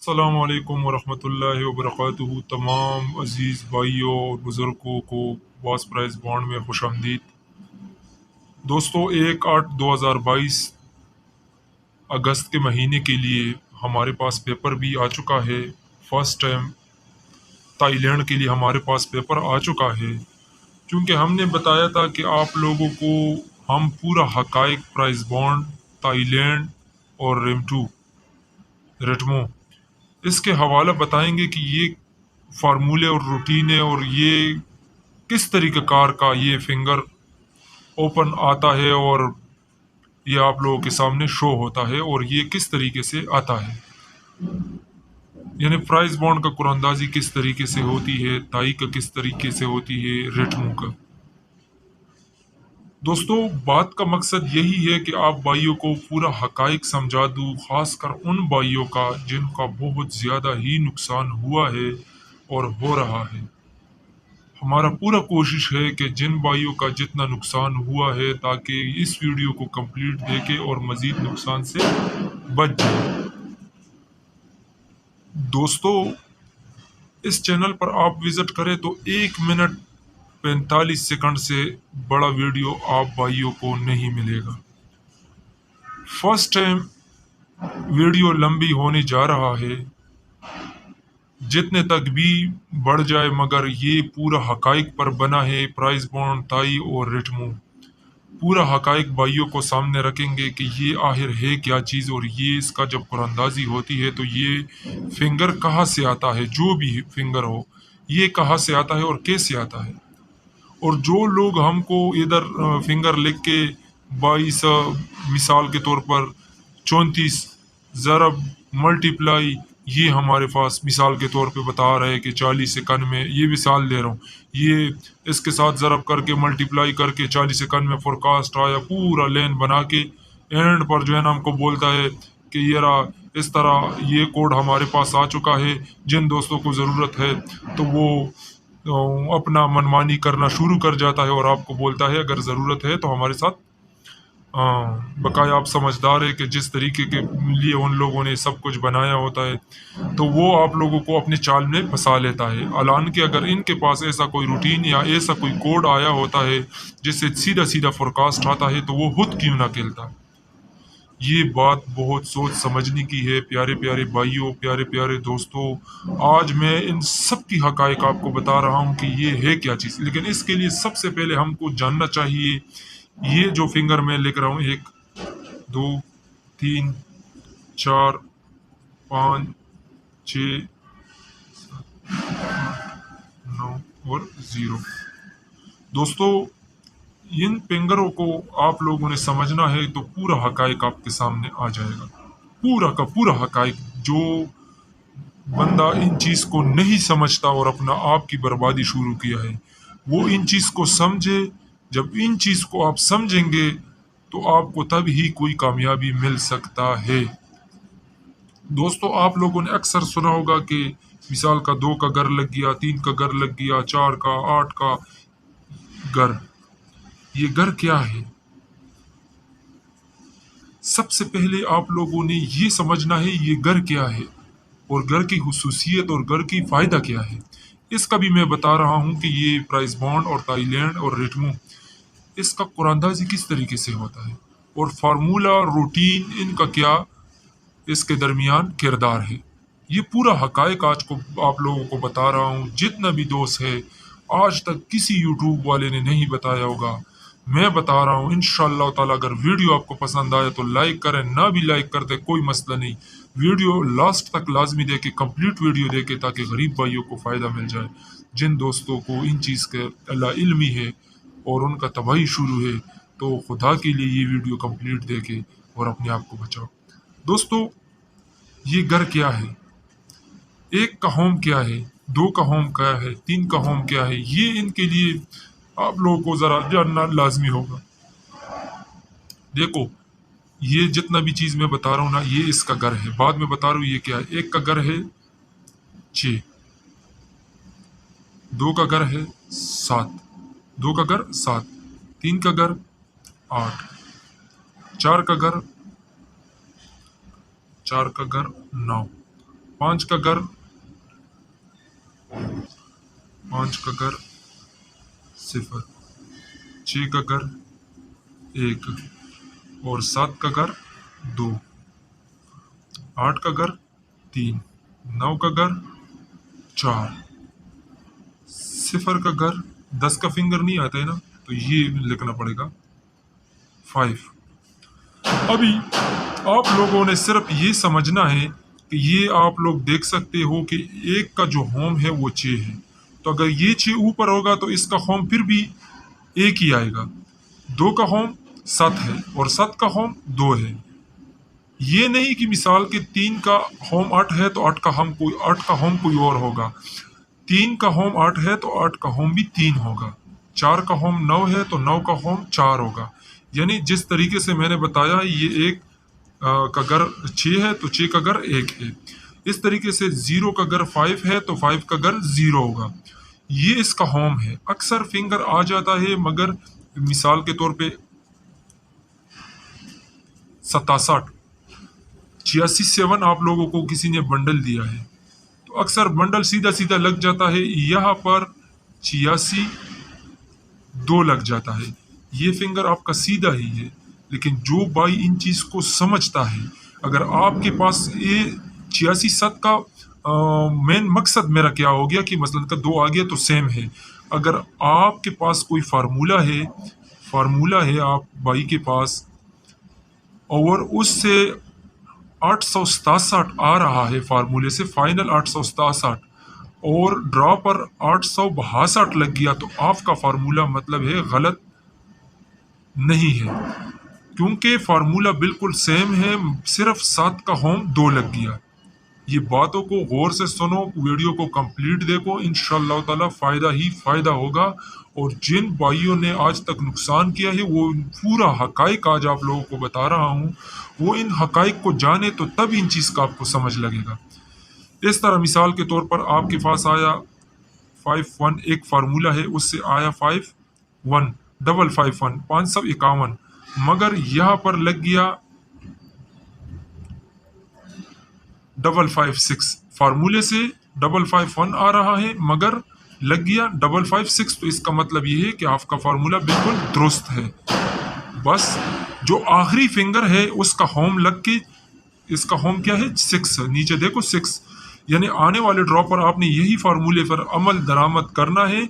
السلام علیکم ورحمۃ اللہ وبرکاتہ۔ تمام عزیز بھائیوں اور بزرگوں کو باس پرائز بانڈ میں خوش آمدید۔ دوستو 1/8/2022 اگست کے مہینے کے لیے ہمارے پاس پیپر بھی آ چکا ہے۔ فرسٹ ٹائم تائی لینڈ کے لیے ہمارے پاس پیپر آ چکا ہے، کیونکہ ہم نے بتایا تھا کہ آپ لوگوں کو ہم پورا حقائق پرائز بانڈ، تائی لینڈ اور ریٹمو اس کے حوالہ بتائیں گے کہ یہ فارمولے اور روٹینے اور یہ کس طریقہ کار کا یہ فنگر اوپن آتا ہے اور یہ آپ لوگوں کے سامنے شو ہوتا ہے اور یہ کس طریقے سے آتا ہے، یعنی پرائز بانڈ کا قراندازی کس طریقے سے ہوتی ہے، تائی کا کس طریقے سے ہوتی ہے، ریٹمو کا۔ دوستو بات کا مقصد یہی ہے کہ آپ بھائیوں کو پورا حقائق سمجھا دوں، خاص کر ان بھائیوں کا جن کا بہت زیادہ ہی نقصان ہوا ہے اور ہو رہا ہے۔ ہمارا پورا کوشش ہے کہ جن بھائیوں کا جتنا نقصان ہوا ہے تاکہ اس ویڈیو کو کمپلیٹ دیکھیں اور مزید نقصان سے بچ جائے۔ دوستو اس چینل پر آپ وزٹ کریں تو 1 منٹ 45 سیکنڈ سے بڑا ویڈیو آپ بھائیوں کو نہیں ملے گا۔ فرسٹ ٹائم ویڈیو لمبی ہونے جا رہا ہے، جتنے تک بھی بڑھ جائے، مگر یہ پورا حقائق پر بنا ہے۔ پرائز بانڈ، تائی اور ریٹمو پورا حقائق بھائیوں کو سامنے رکھیں گے کہ یہ آخر ہے کیا چیز، اور یہ اس کا جب قراندازی ہوتی ہے تو یہ فنگر کہاں سے آتا ہے، جو بھی فنگر ہو یہ کہاں سے آتا ہے اور کیسے آتا ہے۔ اور جو لوگ ہم کو ادھر فنگر لکھ کے 22 مثال کے طور پر 34 ضرب ملٹیپلائی، یہ ہمارے پاس مثال کے طور پہ بتا رہے کہ 40 سیکنڈ میں، یہ مثال دے رہا ہوں، یہ اس کے ساتھ ضرب کر کے ملٹیپلائی کر کے 40 سیکنڈ میں فور کاسٹ آیا، پورا لین بنا کے اینڈ پر جو ہے نا ہم کو بولتا ہے کہ یہ رہا، اس طرح یہ کوڈ ہمارے پاس آ چکا ہے۔ جن دوستوں کو ضرورت ہے تو وہ اپنا منمانی کرنا شروع کر جاتا ہے اور آپ کو بولتا ہے اگر ضرورت ہے تو ہمارے ساتھ بقایا آپ سمجھدار ہے کہ جس طریقے کے لیے ان لوگوں نے سب کچھ بنایا ہوتا ہے تو وہ آپ لوگوں کو اپنے چال میں پھنسا لیتا ہے۔ الان کہ اگر ان کے پاس ایسا کوئی روٹین یا ایسا کوئی کوڈ آیا ہوتا ہے جس سے سیدھا سیدھا فورکاسٹ آتا ہے تو وہ خود کیوں نہ کھیلتا۔ یہ بات بہت سوچ سمجھنے کی ہے پیارے پیارے بھائیوں، پیارے پیارے دوستوں۔ آج میں ان سب کی حقائق آپ کو بتا رہا ہوں کہ یہ ہے کیا چیز، لیکن اس کے لیے سب سے پہلے ہم کو جاننا چاہیے یہ جو فنگر میں لکھ رہا ہوں 1 2 3 4 5 6 9 اور 0۔ دوستو ان فنگروں کو آپ لوگوں نے سمجھنا ہے تو پورا حقائق آپ کے سامنے آ جائے گا، پورا کا پورا حقائق۔ جو بندہ ان چیز کو نہیں سمجھتا اور اپنا آپ کی بربادی شروع کیا ہے، وہ ان چیز کو سمجھے۔ جب ان چیز کو آپ سمجھیں گے تو آپ کو تب ہی کوئی کامیابی مل سکتا ہے۔ دوستو آپ لوگوں نے اکثر سنا ہوگا کہ مثال کا 2 کا گھر لگ گیا، 3 کا گھر لگ گیا، 4 کا، 8 کا گھر۔ یہ گھر کیا ہے؟ سب سے پہلے آپ لوگوں نے یہ سمجھنا ہے یہ گھر کیا ہے اور گھر کی خصوصیت اور گھر کی فائدہ کیا ہے۔ اس کا بھی میں بتا رہا ہوں کہ یہ پرائز بانڈ اور تائی لینڈ اور ریٹمو اس کا قراندازی کس طریقے سے ہوتا ہے اور فارمولا روٹین ان کا کیا اس کے درمیان کردار ہے۔ یہ پورا حقائق آج کو آپ لوگوں کو بتا رہا ہوں۔ جتنا بھی دوست ہے آج تک کسی یوٹیوب والے نے نہیں بتایا ہوگا، میں بتا رہا ہوں۔ انشاءاللہ تعالی اگر ویڈیو آپ کو پسند آئے تو لائک کریں، نہ بھی لائک کرتے کوئی مسئلہ نہیں، ویڈیو لاسٹ تک لازمی دیکھیں، کمپلیٹ ویڈیو دیکھیں تاکہ غریب بھائیوں کو فائدہ مل جائے۔ جن دوستوں کو ان چیز کا اللہ علمی ہے اور ان کا تباہی شروع ہے تو خدا کے لیے یہ ویڈیو کمپلیٹ دیکھیں اور اپنے آپ کو بچاؤ۔ دوستو یہ گھر کیا ہے؟ 1 کا ہوم کیا ہے، 2 کا ہوم کیا ہے، 3 کا ہوم کیا ہے، یہ ان کے لیے آپ لوگوں کو ذرا جاننا لازمی ہوگا۔ دیکھو یہ جتنا بھی چیز میں بتا رہا ہوں نا یہ اس کا گھر ہے، بعد میں بتا رہا ہوں یہ کیا ہے۔ 1 کا گھر ہے 6، 2 کا گھر ہے 7، 2 کا گھر 7، 3 کا گھر 8، 4 کا گھر 9، 5 का घर 0, 6 का घर 1 और 7 का घर 2, 8 का घर 3, 9 का घर 4, 0 का घर 10 का फिंगर नहीं आता है ना, तो ये लिखना पड़ेगा 5। अभी आप लोगों ने सिर्फ ये समझना है कि ये आप लोग देख सकते हो कि 1 का जो होम है वो 6 है, तो अगर ये 6 ऊपर होगा तो इसका होम फिर भी 1 ही आएगा। 2 का होम 7 है और 7 का होम 2 है। ये नहीं कि मिसाल के 3 का होम 8 है तो 8 का होम कोई और होगा। 3 का होम 8 है तो 8 का होम भी 3 होगा। 4 का होम 9 है तो 9 का होम 4 होगा। यानी जिस तरीके से मैंने बताया, ये 1 का घर 6 है तो 6 का घर 1 है। इस तरीके से 0 का घर 5 है तो 5 का घर 0 होगा। ये इसका होम है। अक्सर फिंगर आ जाता है, मगर मिसाल के तौर पे 67 86 7 आप लोगों को किसी ने बंडल दिया है तो अक्सर बंडल सीधा सीधा लग जाता है। यहाँ पर 86 2 लग जाता है। ये फिंगर आपका सीधा ही है, लेकिन जो भाई इन चीज को समझता है, अगर आपके पास ये 86 7 का मेन मकसद मेरा क्या हो गया कि मसलन का 2 आ गया तो सेम है। अगर आपके पास कोई फार्मूला है आप भाई के पास, और उससे 867 आ रहा है फार्मूले से, फाइनल 867, और ड्रॉ पर 862 लग गया, तो आपका फार्मूला मतलब है गलत नहीं है, क्योंकि फार्मूला बिल्कुल सेम है, सिर्फ 7 का होम 2 लग गया। ये बातों को गौर से सुनो, वीडियो को कंप्लीट देखो, इंशाअल्लाह ताला फायदा ही फायदा होगा। और जिन भाइयों ने आज तक नुकसान किया है, वो पूरा हकाइक आज आप लोगों को बता रहा हूँ, वो इन हकाइक को जाने तो तब इन चीज़ का आपको समझ लगेगा। इस तरह मिसाल के तौर पर आपके पास आया 5-1, एक फार्मूला है, उससे आया 5-1 551 551, मगर यहाँ पर लग गया 556। फार्मूले से 551 आ रहा है, मगर लग गया 556, तो इसका मतलब ये है कि आपका फार्मूला बिल्कुल दुरुस्त है। बस जो आखिरी फिंगर है उसका होम लग के, इसका होम क्या है 6, नीचे देखो 6, यानी आने वाले ड्रॉ पर आपने यही फार्मूले पर अमल दरामद करना है।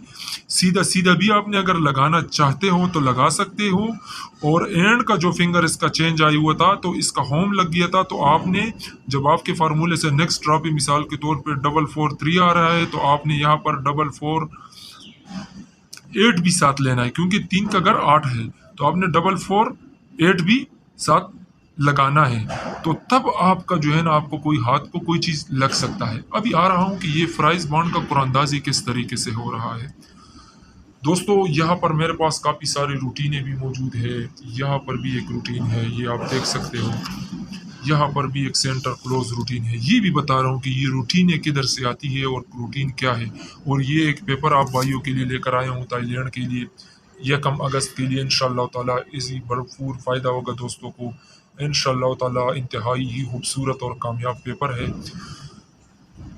सीधा सीधा भी आपने अगर लगाना चाहते हो तो लगा सकते हो। और एंड का जो फिंगर इसका चेंज आया हुआ था तो इसका होम लग गया था, तो आपने जब आपके फार्मूले से नेक्स्ट ड्रॉ पे मिसाल के तौर पे 443 आ रहा है, तो आपने यहाँ पर 448 भी साथ लेना है, क्योंकि 3 का घर 8 है, तो आपने 448 भी साथ लगाना है। तो तब आपका जो है ना, आपको कोई हाथ को कोई चीज लग सकता है। अभी आ रहा हूं कि ये प्राइस बॉन्ड का कुरानंदाजी किस तरीके से हो रहा है। दोस्तों यहाँ पर मेरे पास काफ़ी सारी रूटीनें भी मौजूद है। यहाँ पर भी एक रूटीन है, ये आप देख सकते हो। यहाँ पर भी एक सेंटर क्लोज रूटीन है। ये भी बता रहा हूँ कि ये रूटीनें किधर से आती है और रूटीन क्या है। और ये एक पेपर आप भाइयों के लिए लेकर आया हूँ थाईलैंड के लिए, 1 अगस्त के लिए। इंशाअल्लाह ताला इसी भरपूर फ़ायदा होगा दोस्तों को। इंशाअल्लाह ताला इंतहाई ही खूबसूरत और कामयाब पेपर है।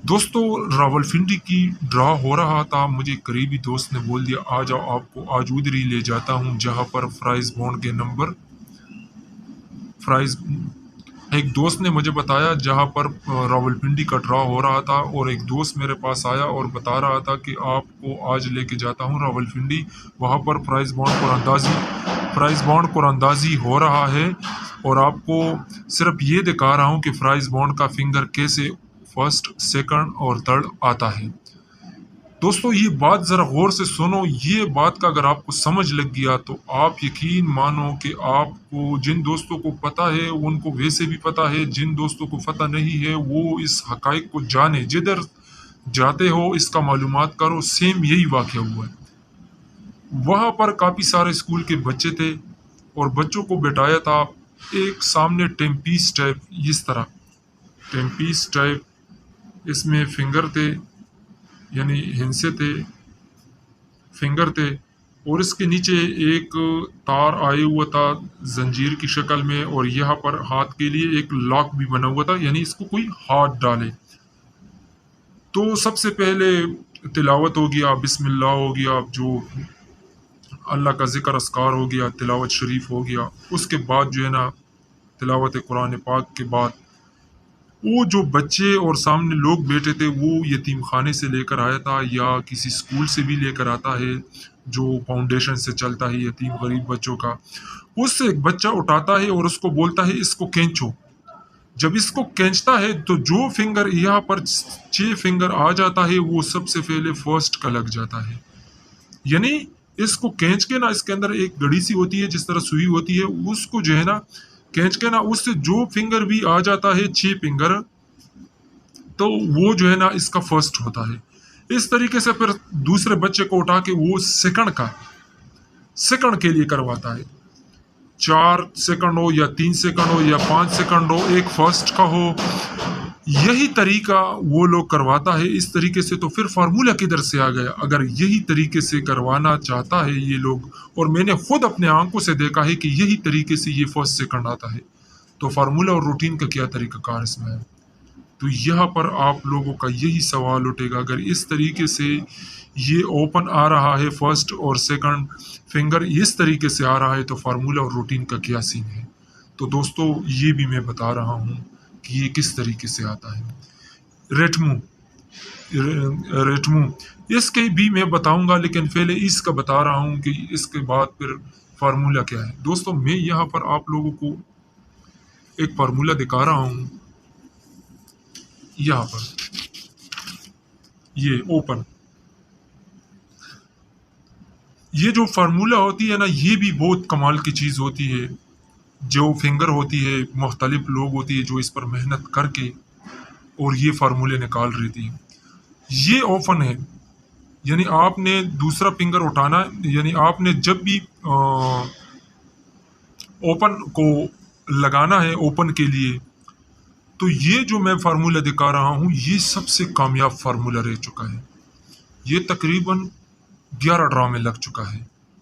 दोस्तों रावलपिंडी की ड्रा हो रहा था, मुझे करीबी दोस्त ने बोल दिया आ जाओ, आपको आज उधर ही ले जाता हूँ जहाँ पर प्राइज बॉन्ड के नंबर, प्राइज एक दोस्त ने मुझे बताया जहाँ पर रावलपिंडी का ड्रा हो रहा था, और एक दोस्त मेरे पास आया और बता रहा था कि आपको आज लेके जाता हूँ रावलपिंडी, वहाँ पर प्राइज बॉन्ड को अंदाजी हो रहा है, और आपको सिर्फ ये दिखा रहा हूँ कि प्राइज बॉन्ड का फिंगर कैसे फर्स्ट, सेकंड और थर्ड आता है। दोस्तों ये बात जरा गौर से सुनो, ये बात का अगर आपको समझ लग गया तो आप यकीन मानो कि आपको, जिन दोस्तों को पता है उनको वैसे भी पता है, जिन दोस्तों को पता नहीं है वो इस हकाइक को जाने, जिधर जाते हो इसका मालूमात करो। सेम यही वाक़या हुआ है। वहाँ पर काफ़ी सारे स्कूल के बच्चे थे और बच्चों को बैठाया था एक सामने टेम्पीस टाइप, इस तरह टेम्पीस टाइप, इसमें फिंगर थे, यानी हिंसे थे, फिंगर थे, और इसके नीचे एक तार आया हुआ था जंजीर की शक्ल में, और यहाँ पर हाथ के लिए एक लॉक भी बना हुआ था, यानी इसको कोई हाथ डाले। تو سب سے پہلے تلاوت ہو گیا، بسم اللہ ہو گیا، جو اللہ کا ذکر اذکار ہو گیا، تلاوت شریف ہو گیا. اس کے بعد جو ہے نا تلاوت قرآن پاک کے بعد وہ جو بچے اور سامنے لوگ بیٹھے تھے وہ یتیم خانے سے لے کر آیا تھا یا کسی اسکول سے بھی لے کر آتا ہے جو فاؤنڈیشن سے چلتا ہے یتیم غریب بچوں کا. اس سے ایک بچہ اٹھاتا ہے اور اس کو بولتا ہے اس کو کھینچو. جب اس کو کھینچتا ہے تو جو فنگر یہاں پر 6 فنگر آ جاتا ہے وہ سب سے پہلے فرسٹ کا لگ جاتا ہے. یعنی اس کو کھینچ کے نا اس کے اندر ایک گڑی سی ہوتی ہے جس طرح سوئی ہوتی ہے، اس کو جو ہے نا کھینچ کے نا اس سے جو فنگر بھی آ جاتا ہے 6 فنگر، تو وہ جو ہے نا اس کا فرسٹ ہوتا ہے. اس طریقے سے پھر دوسرے بچے کو اٹھا کے وہ سیکنڈ کے لیے کرواتا ہے. 4 سیکنڈ ہو یا 3 سیکنڈ ہو یا 5 سیکنڈ ہو، ایک فرسٹ کا ہو، یہی طریقہ وہ لوگ کرواتا ہے. اس طریقے سے تو پھر فارمولہ کدھر سے آ گیا؟ اگر یہی طریقے سے کروانا چاہتا ہے یہ لوگ، اور میں نے خود اپنے آنکھوں سے دیکھا ہے کہ یہی طریقے سے یہ فرسٹ سیکنڈ آتا ہے، تو فارمولہ اور روٹین کا کیا طریقہ کار اس میں ہے؟ تو یہاں پر آپ لوگوں کا یہی سوال اٹھے گا، اگر اس طریقے سے یہ اوپن آ رہا ہے فرسٹ اور سیکنڈ فنگر اس طریقے سے آ رہا ہے تو فارمولہ اور روٹین کا کیا سین ہے؟ تو دوستو یہ بھی میں بتا رہا ہوں کہ یہ کس طریقے سے آتا ہے. ریٹمو اس کے بھی میں بتاؤں گا، لیکن پہلے اس کا بتا رہا ہوں کہ اس کے بعد پھر فارمولہ کیا ہے. دوستو میں یہاں پر آپ لوگوں کو ایک فارمولہ دکھا رہا ہوں. یہاں پر یہ اوپن، یہ جو فارمولہ ہوتی ہے نا یہ بھی بہت کمال کی چیز ہوتی ہے. جو فنگر ہوتی ہے مختلف لوگ ہوتی ہے جو اس پر محنت کر کے اور یہ فارمولے نکال رہی تھی. یہ اوپن ہے، یعنی آپ نے دوسرا فنگر اٹھانا، یعنی آپ نے جب بھی اوپن کو لگانا ہے اوپن کے لیے، تو یہ جو میں فارمولہ دکھا رہا ہوں یہ سب سے کامیاب فارمولہ رہ چکا ہے. یہ تقریباً 11 ڈرا میں لگ چکا ہے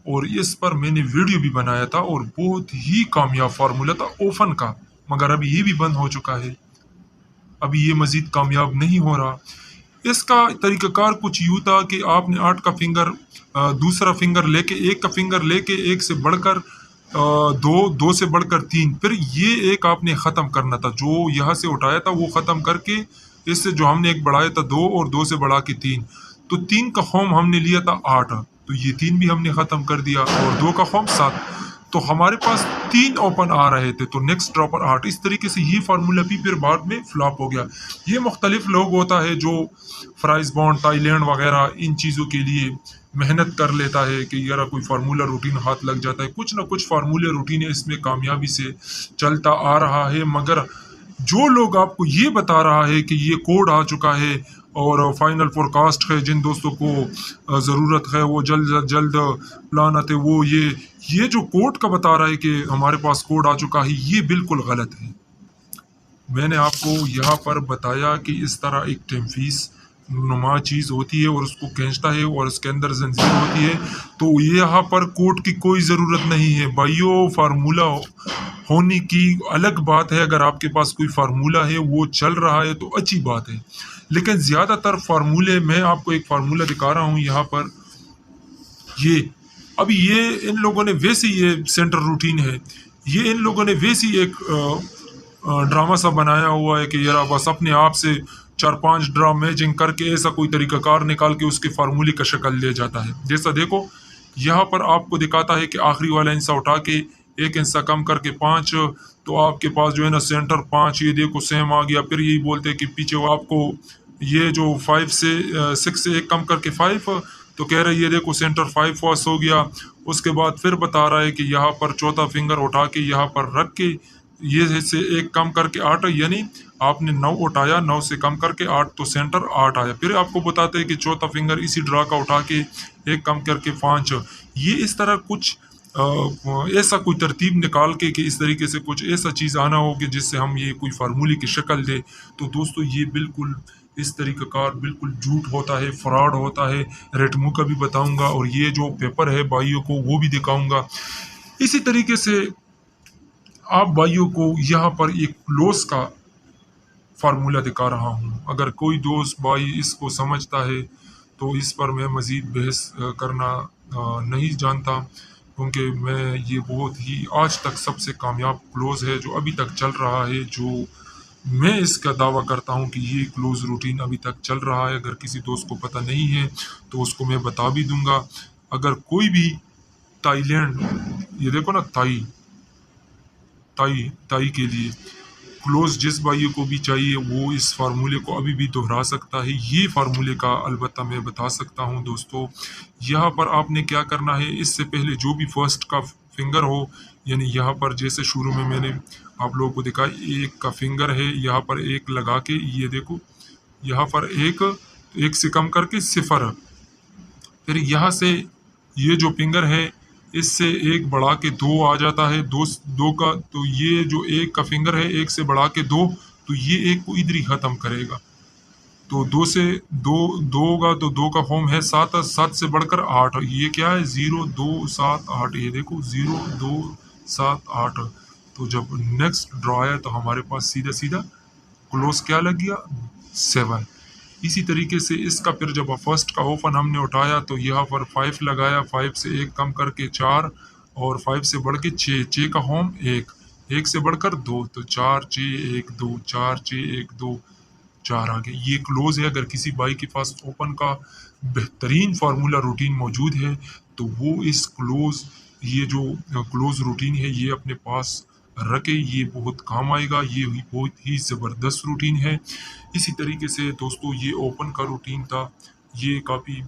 اور اس پر میں نے ویڈیو بھی بنایا تھا اور بہت ہی کامیاب فارمولہ تھا اوپن کا، مگر ابھی یہ بھی بند ہو چکا ہے، ابھی یہ مزید کامیاب نہیں ہو رہا. اس کا طریقہ کار کچھ یوں تھا کہ آپ نے 8 کا فنگر، دوسرا فنگر لے کے، ایک کا فنگر لے کے، ایک سے بڑھ کر 2 سے بڑھ کر 3، پھر یہ ایک آپ نے ختم کرنا تھا، جو یہاں سے اٹھایا تھا وہ ختم کر کے اس سے جو ہم نے ایک بڑھایا تھا 2 اور 2 سے بڑھا کے 3، تو 3 کا ہوم ہم نے لیا تھا 8، تو یہ 3 بھی ہم نے ختم کر دیا اور 2 کا ہوم 7، تو ہمارے پاس 3 اوپن آ رہے تھے، تو نیکسٹ ڈرا پر 8. اس طریقے سے یہ فارمولہ بھی پھر بعد میں فلاپ ہو گیا. یہ مختلف لوگ ہوتا ہے جو فرائز بانڈ، تھائی لینڈ وغیرہ ان چیزوں کے لیے محنت کر لیتا ہے کہ یار کوئی فارمولہ روٹین ہاتھ لگ جاتا ہے، کچھ نہ کچھ فارمولہ روٹین اس میں کامیابی سے چلتا آ رہا ہے. مگر جو لوگ آپ کو یہ بتا رہا ہے کہ یہ کوڈ آ چکا ہے اور فائنل فور کاسٹ ہے، جن دوستوں کو ضرورت ہے وہ جلد پلان آتے، وہ یہ جو کوڈ کا بتا رہا ہے کہ ہمارے پاس کوڈ آ چکا ہے، یہ بالکل غلط ہے. میں نے آپ کو یہاں پر بتایا کہ اس طرح ایک ٹیمفیس نما چیز ہوتی ہے اور اس کو کھینچتا ہے اور اس کے اندر زنجیر ہوتی ہے، تو یہاں پر کوڈ کی کوئی ضرورت نہیں ہے بھائیو. فارمولہ ہونے کی الگ بات ہے، اگر آپ کے پاس کوئی فارمولہ ہے وہ چل رہا ہے تو اچھی بات ہے، لیکن زیادہ تر فارمولے، میں آپ کو ایک فارمولہ دکھا رہا ہوں یہاں پر. ابھی یہ ان لوگوں نے ویسے یہ سینٹر روٹین ہے، یہ ان لوگوں نے ویسے ایک ڈرامہ سا بنایا ہوا ہے کہ یار بس اپنے آپ سے 4-5 ڈرا میچنگ کر کے ایسا کوئی طریقہ کار نکال کے اس کے فارمولے کا شکل لے جاتا ہے. جیسا دیکھو یہاں پر آپ کو دکھاتا ہے کہ آخری والا انسا اٹھا کے ایک انسا کم کر کے 5، تو آپ کے پاس جو ہے نا سینٹر 5، یہ دیکھو سیم آ گیا. پھر یہی بولتے کہ پیچھے آپ کو یہ جو 6 سے ایک کم کر کے 5، تو کہہ رہے یہ دیکھو سینٹر 5 فاس ہو گیا. اس کے بعد پھر بتا رہا ہے کہ یہاں پر چوتھا فنگر اٹھا کے یہاں پر رکھ کے یہ سے ایک کم کر کے 8، یعنی آپ نے 9 اٹھایا، 9 سے کم کر کے 8، تو سینٹر 8 آیا. پھر آپ کو بتاتے ہیں کہ چوتھا فنگر اسی ڈرا کا اٹھا کے ایک کم کر کے 5. یہ اس طرح کچھ ایسا کوئی ترتیب نکال کے کہ اس طریقے سے کچھ ایسا چیز آنا ہو کہ جس سے ہم یہ کوئی فارمولی کی شکل دے، تو دوستو یہ بالکل اس طریقہ کار بالکل جھوٹ ہوتا ہے، فراڈ ہوتا ہے. ریٹمو کا بھی بتاؤں گا اور یہ جو پیپر ہے بھائیوں کو وہ بھی دکھاؤں گا. اسی طریقے سے آپ بھائیوں کو یہاں پر ایک لوس کا फार्मूला दिखा रहा हूँ। अगर कोई दोस्त भाई इसको समझता है तो इस पर मैं मज़ीद बहस करना नहीं जानता, क्योंकि मैं ये बहुत ही आज तक सबसे कामयाब क्लोज़ है जो अभी तक चल रहा है, जो मैं इसका दावा करता हूँ कि ये क्लोज़ रूटीन अभी तक चल रहा है। अगर किसी दोस्त को पता नहीं है तो उसको मैं बता भी दूंगा। अगर कोई भी थाईलैंड, ये देखो ना, ताई ताई ताई के लिए क्लोज जिस भाई को भी चाहिए वो इस फार्मूले को अभी भी दोहरा सकता है। ये फार्मूले का अलबत्ता मैं बता सकता हूँ दोस्तों। यहाँ पर आपने क्या करना है, इससे पहले जो भी फर्स्ट का फिंगर हो, यानी यहाँ पर जैसे शुरू में मैंने आप लोगों को दिखा, एक का फिंगर है, यहाँ पर एक लगा के ये देखो, यहाँ पर एक से कम करके सिफर, फिर यहाँ से ये जो फिंगर है इससे एक बढ़ा के दो आ जाता है, दो का, तो ये जो एक का फिंगर है एक से बढ़ा के दो, तो ये एक को इधर ही खत्म करेगा। तो दो से दो होगा तो दो का फॉर्म है सात, सात से बढ़कर आठ, ये क्या है, 0 2 7 8, ये देखो 0 2 7 8। तो जब नेक्स्ट ड्रॉ आया तो हमारे पास सीधा सीधा क्लोज क्या लग गया, 7। इसी तरीके से इसका फिर जब फर्स्ट का ओपन हमने उठाया तो यहाँ पर 5 लगाया, 5 से एक कम करके 4, और 5 से बढ़ के 6, 6 का होम 1, 1 से बढ़कर 2, तो 4 6 1 2, 4 6 1 2 4 आ गए। ये क्लोज है। अगर किसी भाई के पास ओपन का बेहतरीन फार्मूला रूटीन मौजूद है तो वो इस ये जो क्लोज रूटीन है ये अपने पास रखे, ये बहुत काम आएगा। ये भी बहुत ही ज़बरदस्त रूटीन है। इसी तरीके से दोस्तों ये ओपन का रूटीन था, ये काफ़ी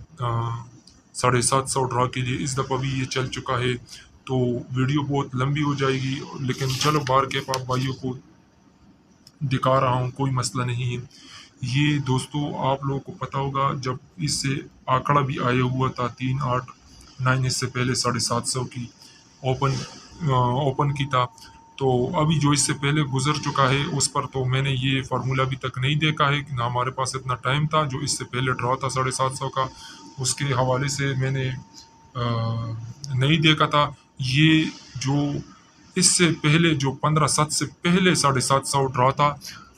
750 ड्रा के लिए इस दफ़ा भी ये चल चुका है। तो वीडियो बहुत लंबी हो जाएगी, लेकिन चलो बार के पाप भाइयों को दिखा रहा हूँ, कोई मसला नहीं है। ये दोस्तों आप लोगों को पता होगा जब इससे आंकड़ा भी आया हुआ था 3 8 9, इससे पहले 750 की ओपन की था। तो अभी जो इससे पहले गुजर चुका है उस पर तो मैंने ये फार्मूला अभी तक नहीं देखा है, कि ना हमारे पास इतना टाइम था। जो इससे पहले ड्रॉ था 750 का, उसके हवाले से मैंने नहीं देखा था। ये जो इससे पहले जो 15/7 से पहले 750 ड्रॉ था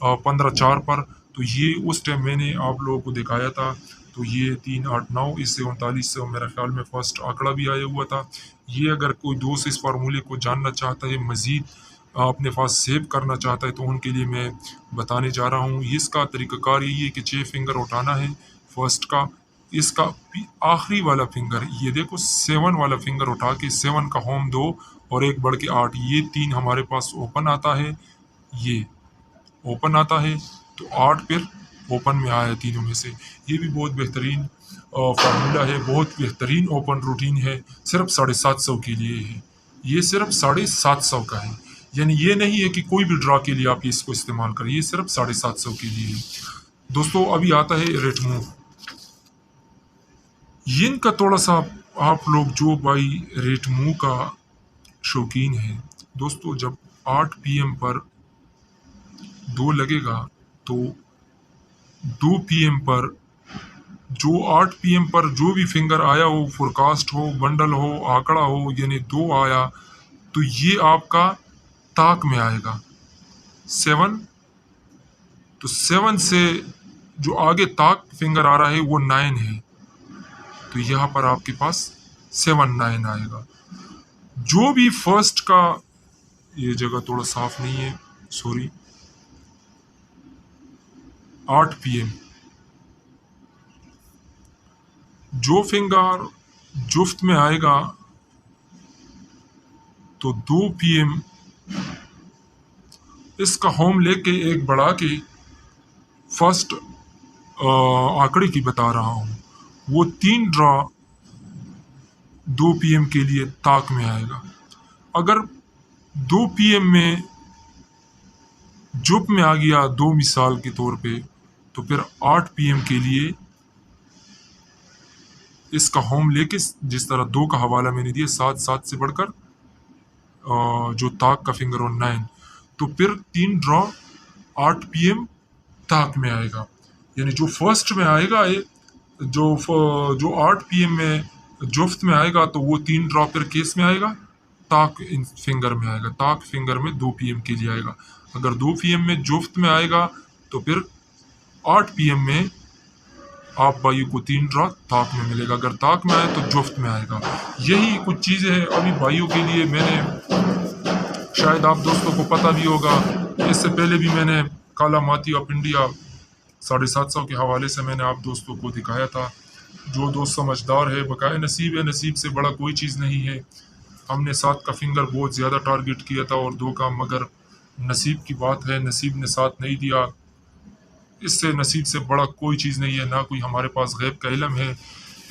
15/4 पर, तो ये उस टाइम मैंने आप लोगों को दिखाया था। तो ये 3 8 9, इससे 39 से मेरे ख्याल में फर्स्ट आंकड़ा भी आया हुआ था। ये अगर कोई दोस्त इस फार्मूले को जानना चाहता है, मज़ीद अपने पास सेव करना चाहता है, तो उनके लिए मैं बताने जा रहा हूँ। इसका तरीक़ाकार यही है कि 6 फिंगर उठाना है फर्स्ट का, इसका आखिरी वाला फिंगर, ये देखो 7 वाला फिंगर उठा के 7 का होम 2 और एक बढ़ के 8, ये 3 हमारे पास ओपन आता है, ये ओपन आता है, तो 8 फिर ओपन में आया तीनों में से। ये भी बहुत बेहतरीन फार्मूला है, बहुत बेहतरीन ओपन रूटीन है, सिर्फ 750 के लिए है। ये सिर्फ 750 का है, यानी ये नहीं है कि कोई भी ड्रा के लिए आप इसको इस्तेमाल करें, ये सिर्फ 750 के लिए है। दोस्तों अभी आता है रेट मूव। इनका थोड़ा सा आप लोग जो भाई रेट मूव का शौकीन है दोस्तों, जब 8 PM पर 2 लगेगा तो 2 PM पर जो 8 PM पर जो भी फिंगर आया हो, फोरकास्ट हो, बंडल हो, आंकड़ा हो, यानी 2 आया तो ये आपका ताक में आएगा 7। तो 7 से जो आगे ताक फिंगर आ रहा है वो 9 है, तो यहाँ पर आपके पास 7 9 आएगा। जो भी फर्स्ट का, ये जगह थोड़ा साफ नहीं है, सॉरी, 8 PM जो फिंगर जुफ्त में आएगा तो 2 PM इसका होम लेके एक बढ़ा के फर्स्ट आंकड़े की बता रहा हूँ, वो 3 ड्रा 2 PM के लिए ताक में आएगा। अगर 2 PM में जुप में आ गया 2 मिसाल के तौर पे, तो फिर 8 PM के लिए इसका होम लेके, जिस तरह 2 का हवाला मैंने दिया, 7 7 से बढ़कर जो ताक का फिंगर हो 9, तो फिर 3 ड्रॉ 8 PM ताक में आएगा। यानी जो फर्स्ट में आएगा जो 8 PM में जुफ्त में आएगा तो वो 3 ड्रॉ फिर केस में आएगा, ताक इन फिंगर में आएगा, ताक फिंगर में 2 PM के लिए आएगा। अगर 2 PM में जुफ्त में आएगा तो फिर 8 PM में आप भाइयों को 3 रात ताक में मिलेगा। अगर ताक में आए तो जुफ्त में आएगा। यही कुछ चीज़ें हैं अभी भाइयों के लिए। मैंने, शायद आप दोस्तों को पता भी होगा, इससे पहले भी मैंने काला माती ऑफ इंडिया 750 के हवाले से मैंने आप दोस्तों को दिखाया था। जो दोस्त समझदार है, बकाया नसीब है, नसीब से बड़ा कोई चीज़ नहीं है। हमने 7 का फिंगर बहुत ज़्यादा टारगेट किया था और 2 का, मगर नसीब की बात है, नसीब ने साथ नहीं दिया। इससे नसीब से बड़ा कोई चीज़ नहीं है, ना कोई हमारे पास गैब का इल्म है।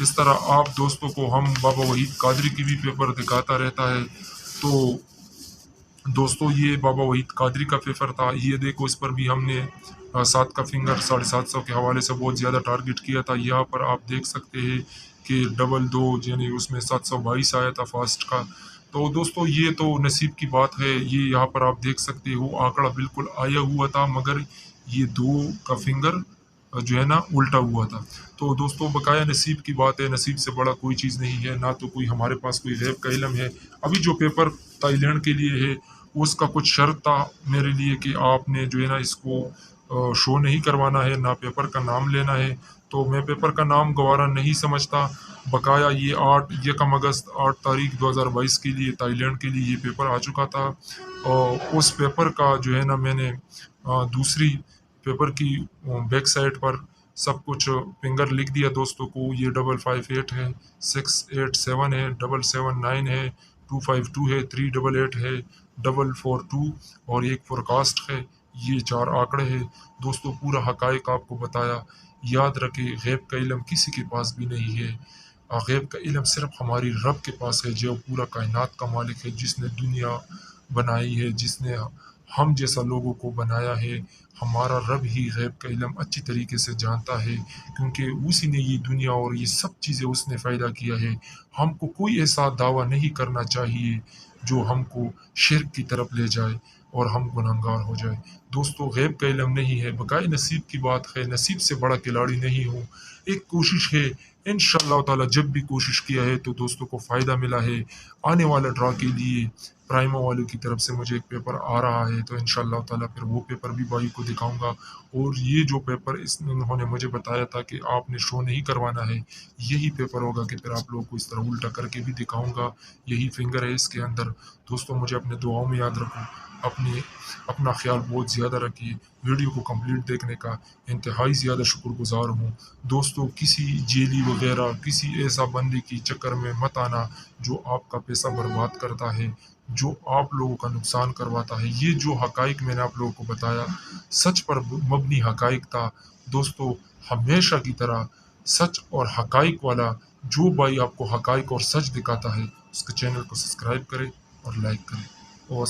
इस तरह आप दोस्तों को हम बाबा वहीद कादरी की भी पेपर दिखाता रहता है। तो दोस्तों ये बाबा वहीद कादरी का पेपर था, ये देखो, इस पर भी हमने 7 का फिंगर 750 के हवाले से बहुत ज़्यादा टारगेट किया था। यहाँ पर आप देख सकते हैं कि 22 यानी उसमें 722 आया था फास्ट का। तो दोस्तों ये तो नसीब की बात है। ये यहाँ पर आप देख सकते हो आंकड़ा बिल्कुल आया हुआ था, मगर ये 2 का फिंगर जो है ना उल्टा हुआ था। तो दोस्तों बकाया नसीब की बात है, नसीब से बड़ा कोई चीज़ नहीं है, ना तो कोई हमारे पास कोई गैब का इल्म है। अभी जो पेपर थाईलैंड के लिए है उसका कुछ शर्त था मेरे लिए कि आपने जो है ना इसको शो नहीं करवाना है, ना पेपर का नाम लेना है। तो मैं पेपर का नाम गवारा नहीं समझता। बकाया ये 1 अगस्त 8 तारीख 2022 के लिए थाईलैंड के लिए ये पेपर आ चुका था। और उस पेपर का जो है ना मैंने दूसरी पेपर की बैक साइड पर सब कुछ फिंगर लिख दिया दोस्तों को। ये 558 है, 687 है, 779 है, 252 है, 388 है, 442 और एक फोरकास्ट है। ये 4 आंकड़े हैं दोस्तों। पूरा हकायक आपको बताया। याद रखें, गैब का इल्म किसी के पास भी नहीं है। गैब का इल्म सिर्फ हमारी रब के पास है, जो पूरा कायनात का मालिक है, जिसने दुनिया बनाई है, जिसने हम जैसा लोगों को बनाया है। हमारा रब ही गैब का इल्म अच्छी तरीके से जानता है, क्योंकि उसी ने ये दुनिया और ये सब चीज़ें उसने पैदा किया है। हमको कोई ऐसा दावा नहीं करना चाहिए जो हमको शिर्क की तरफ ले जाए और हम गुनहगार हो जाए। दोस्तों गैब का इल्म नहीं है, बकाए नसीब की बात है। नसीब से बड़ा खिलाड़ी नहीं हूँ। एक कोशिश है, इंशाअल्लाह ताला जब भी कोशिश किया है तो दोस्तों को फ़ायदा मिला है। आने वाला ड्रा के लिए प्राइमो वालों की तरफ से मुझे एक पेपर आ रहा है, तो इंशाअल्लाह ताला फिर वो पेपर भी भाई को दिखाऊंगा। और ये जो पेपर इन्होंने मुझे बताया था कि आपने शो नहीं करवाना है, यही पेपर होगा कि फिर आप लोगों को इस तरह उल्टा करके भी दिखाऊंगा। यही फिंगर है इसके अंदर। दोस्तों मुझे अपने दुआओं में याद रखो। अपना ख्याल बहुत ज़्यादा रखिए। वीडियो को कंप्लीट देखने का इंतहाई ज़्यादा शुक्रगुजार हूँ। दोस्तों किसी जेली वगैरह, किसी ऐसा बंदे की चक्कर में मत आना जो आपका पैसा बर्बाद करता है, जो आप लोगों का नुकसान करवाता है। ये जो हकाइक मैंने आप लोगों को बताया, सच पर मबनी हकाइक था दोस्तों। हमेशा की तरह सच और हकाइक वाला जो भाई आपको हकाइक और सच दिखाता है, उसके चैनल को सब्सक्राइब करें और लाइक करें। और